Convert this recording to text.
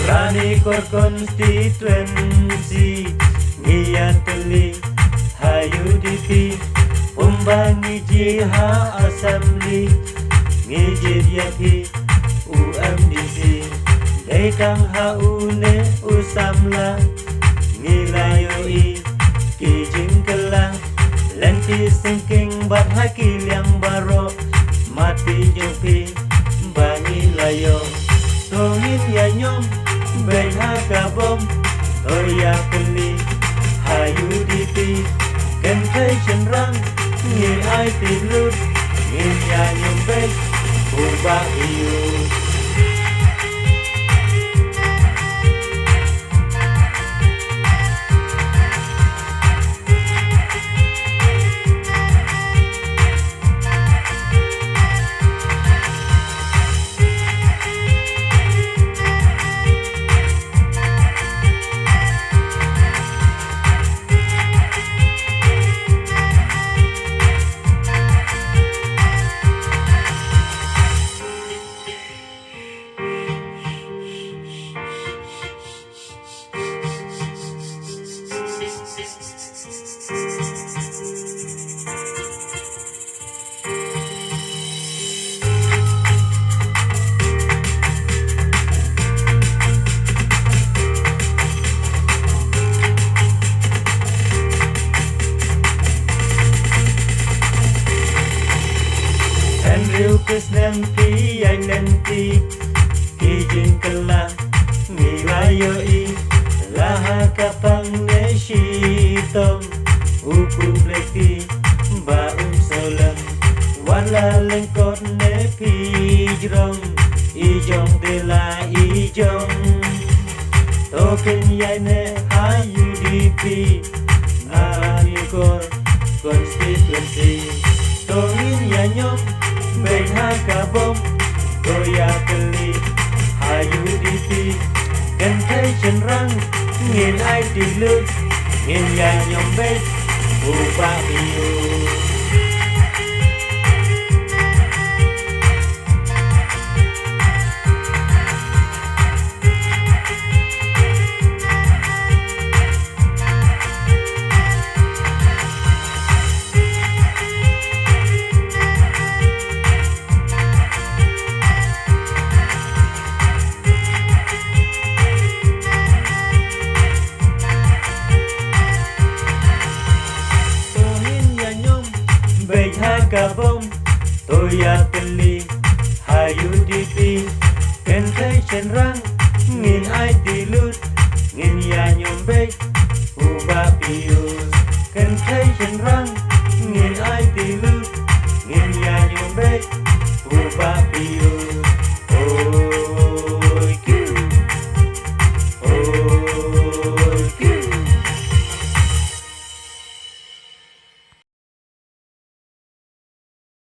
Rani kor konstituensi Ngiyan teli hayu dipi Umbangi jiha asambli Ngijid yapi UMDC Dekang haune usamla Ngilayoi kijing kelang Lenti singking bat hakil yang baro Mati jopi bangi layo Tongin ya nyom Ben hakabom Toya keli Hayu dipi Ken kay cenrang Ngin ay tilut Ngin ya nyom bek Ubah iyu Lukis nempi yang nanti Kijing kelah Nilayoi Laha kapang nesitong Uku bleki Baum solam Wala lengkot nepi jrong Ijong tela ijong Token yaine hayu dipi Narani kor konstituensi Tongin yanyom Ben hakabom Goya keli Hayu dipi Ken kay cenrang Ngin ay tilut Ngin ya nyom bek Ubah iyu